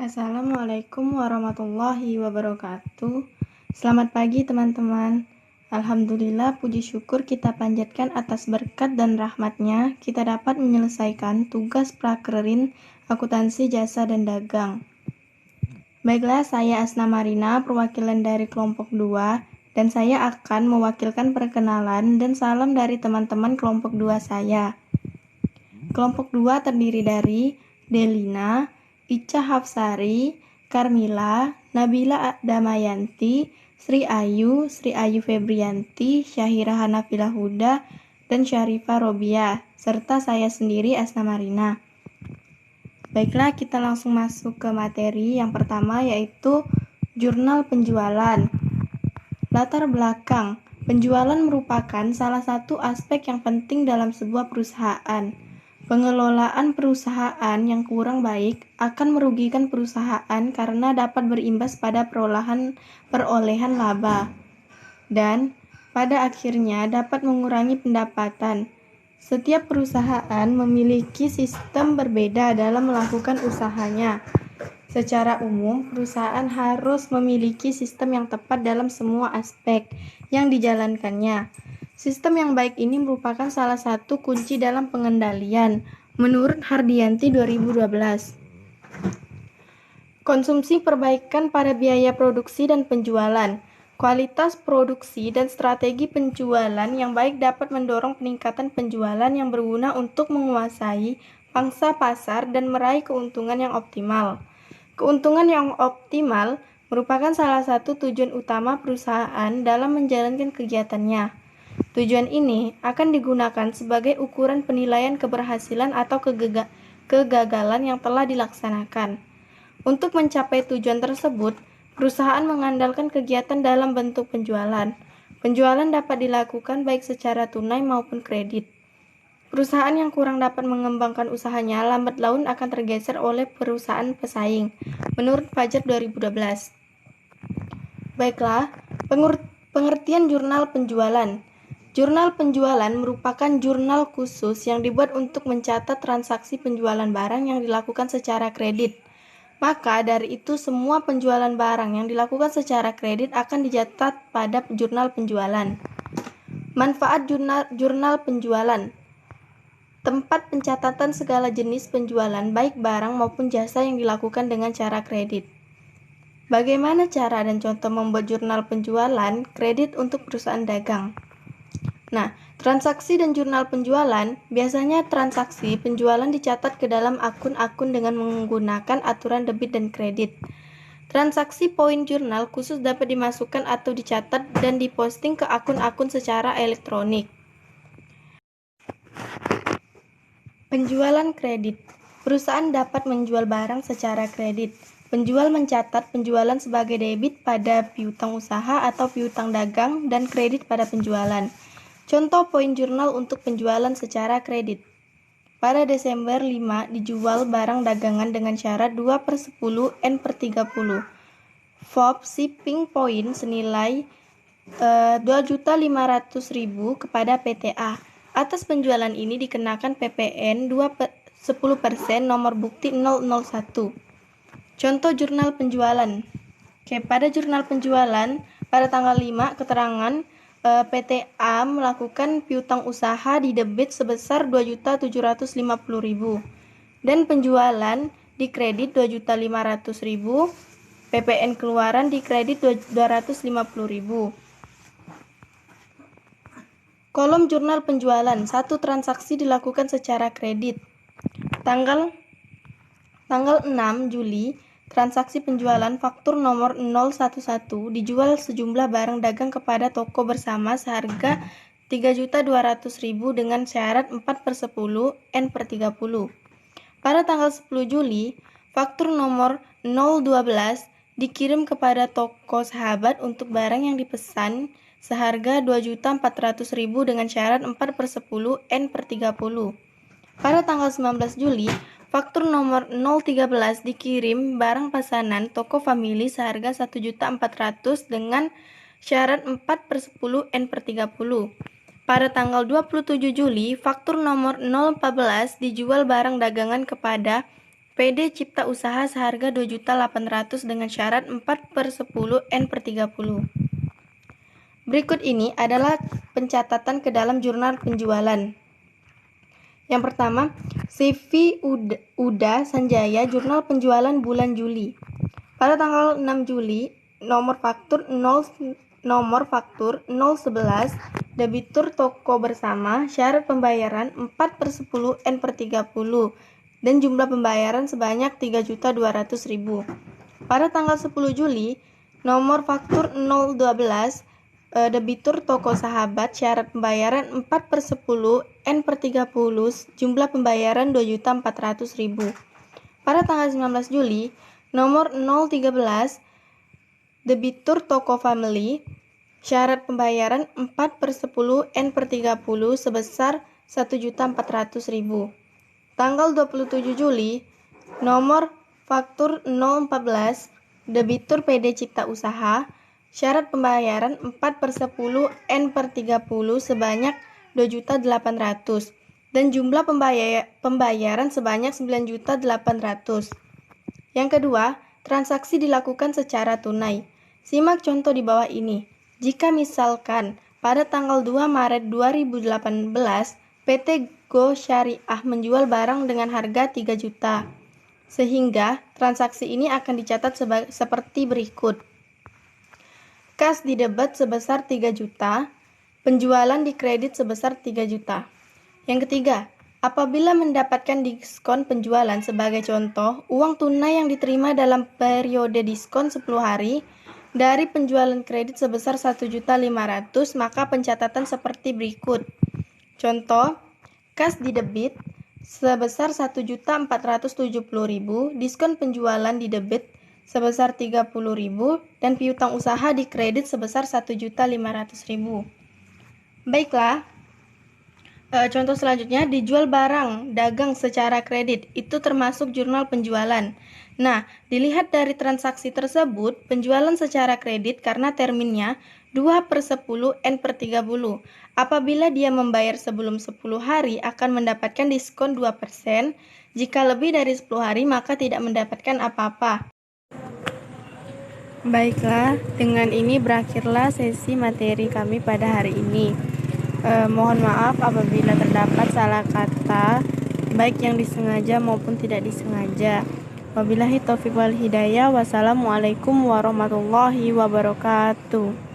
Assalamualaikum warahmatullahi wabarakatuh. Selamat pagi teman-teman. Alhamdulillah, puji syukur kita panjatkan atas berkat dan rahmatnya kita dapat menyelesaikan tugas prakerin akuntansi jasa dan dagang. Baiklah, saya Asna Marina, perwakilan dari kelompok 2, dan saya akan mewakilkan perkenalan dan salam dari teman-teman kelompok 2 saya. Kelompok 2 terdiri dari Delina, Ica Hafsari, Karmila, Nabila Damayanti, Sri Ayu Febrianti, Syahira Hanafilah Huda, dan Syarifah Robia, serta saya sendiri Asna Marina. Baiklah, kita langsung masuk ke materi yang pertama, yaitu jurnal penjualan. Latar belakang, penjualan merupakan salah satu aspek yang penting dalam sebuah perusahaan. Pengelolaan perusahaan yang kurang baik akan merugikan perusahaan karena dapat berimbas pada perolehan laba dan pada akhirnya dapat mengurangi pendapatan. Setiap perusahaan memiliki sistem berbeda dalam melakukan usahanya. Secara umum, perusahaan harus memiliki sistem yang tepat dalam semua aspek yang dijalankannya. Sistem yang baik ini merupakan salah satu kunci dalam pengendalian, menurut Hardianti 2012. Konsumsi perbaikan pada biaya produksi dan penjualan. Kualitas produksi dan strategi penjualan yang baik dapat mendorong peningkatan penjualan yang berguna untuk menguasai pangsa pasar dan meraih keuntungan yang optimal. Keuntungan yang optimal merupakan salah satu tujuan utama perusahaan dalam menjalankan kegiatannya. Tujuan ini akan digunakan sebagai ukuran penilaian keberhasilan atau kegagalan yang telah dilaksanakan. Untuk mencapai tujuan tersebut, perusahaan mengandalkan kegiatan dalam bentuk penjualan. Penjualan dapat dilakukan baik secara tunai maupun kredit. Perusahaan yang kurang dapat mengembangkan usahanya lambat laun akan tergeser oleh perusahaan pesaing, menurut Fajar 2012. Baiklah, pengertian jurnal penjualan. Jurnal penjualan merupakan jurnal khusus yang dibuat untuk mencatat transaksi penjualan barang yang dilakukan secara kredit. Maka dari itu semua penjualan barang yang dilakukan secara kredit akan dicatat pada jurnal penjualan. Manfaat jurnal penjualan. Tempat pencatatan segala jenis penjualan baik barang maupun jasa yang dilakukan dengan cara kredit. Bagaimana cara dan contoh membuat jurnal penjualan kredit untuk perusahaan dagang? Nah, transaksi dan jurnal penjualan, biasanya transaksi penjualan dicatat ke dalam akun-akun dengan menggunakan aturan debit dan kredit. Transaksi poin jurnal khusus dapat dimasukkan atau dicatat dan diposting ke akun-akun secara elektronik. Penjualan kredit. Perusahaan dapat menjual barang secara kredit. Penjual mencatat penjualan sebagai debit pada piutang usaha atau piutang dagang dan kredit pada penjualan. Contoh poin jurnal untuk penjualan secara kredit. Pada Desember 5 dijual barang dagangan dengan syarat 2/10 N/30. FOB shipping point senilai 2.500.000 kepada PTA. Atas penjualan ini dikenakan PPN 10% nomor bukti 001. Contoh jurnal penjualan. Pada jurnal penjualan pada tanggal 5 keterangan PTA melakukan piutang usaha di debit sebesar 2.750.000 dan penjualan di kredit 2.500.000, PPN keluaran di kredit 250.000. Kolom jurnal penjualan. Satu transaksi dilakukan secara kredit. Tanggal 6 Juli transaksi penjualan faktur nomor 011 dijual sejumlah barang dagang kepada toko bersama seharga 3.200.000 dengan syarat 4/10 N/30. Pada tanggal 10 Juli, faktur nomor 012 dikirim kepada toko sahabat untuk barang yang dipesan seharga 2.400.000 dengan syarat 4/10 N/30. Pada tanggal 19 Juli, faktur nomor 013 dikirim barang pesanan toko famili seharga 1.400.000 dengan syarat 4/10 N/30. Pada tanggal 27 Juli, faktur nomor 014 dijual barang dagangan kepada PD Cipta Usaha seharga 2.800.000 dengan syarat 4/10 N/30. Berikut ini adalah pencatatan ke dalam jurnal penjualan. Yang pertama, CV Uda Sanjaya, jurnal penjualan bulan Juli. Pada tanggal 6 Juli, nomor faktur 011, debitur toko bersama, syarat pembayaran 4/10 N/30 dan jumlah pembayaran sebanyak 3.200.000. Pada tanggal 10 Juli, nomor faktur 012, debitur toko Sahabat, syarat pembayaran 4/10 N/30, jumlah pembayaran 2.400.000. Pada tanggal 19 Juli, nomor 013, debitur toko Family, syarat pembayaran 4/10 N/30 sebesar 1.400.000. Tanggal 27 Juli, nomor faktur 014, debitur PD Cipta Usaha, syarat pembayaran 4/10 N/30 sebanyak 2.800.000 dan jumlah pembayaran sebanyak 9.800.000. Yang kedua, transaksi dilakukan secara tunai. Simak contoh di bawah ini. Jika misalkan pada tanggal 2 Maret 2018, PT Go Syariah menjual barang dengan harga 3 juta, sehingga transaksi ini akan dicatat seperti berikut. Kas di debit sebesar 3 juta, penjualan di kredit sebesar 3 juta. Yang ketiga, apabila mendapatkan diskon penjualan sebagai contoh, uang tunai yang diterima dalam periode diskon 10 hari dari penjualan kredit sebesar 1.500.000, maka pencatatan seperti berikut. Contoh, kas di debit sebesar 1.470.000, diskon penjualan di debit sebesar 30.000 dan piutang usaha di kredit sebesar 1.500.000. Baiklah, contoh selanjutnya, dijual barang dagang secara kredit, itu termasuk jurnal penjualan. Nah, dilihat dari transaksi tersebut, penjualan secara kredit karena terminnya 2/10 N/30. Apabila dia membayar sebelum 10 hari akan mendapatkan diskon 2%, jika lebih dari 10 hari maka tidak mendapatkan apa-apa. Baiklah, dengan ini berakhirlah sesi materi kami pada hari ini. Mohon maaf apabila terdapat salah kata, baik yang disengaja maupun tidak disengaja. Wabillahi taufiq wal hidayah. Wassalamualaikum warahmatullahi wabarakatuh.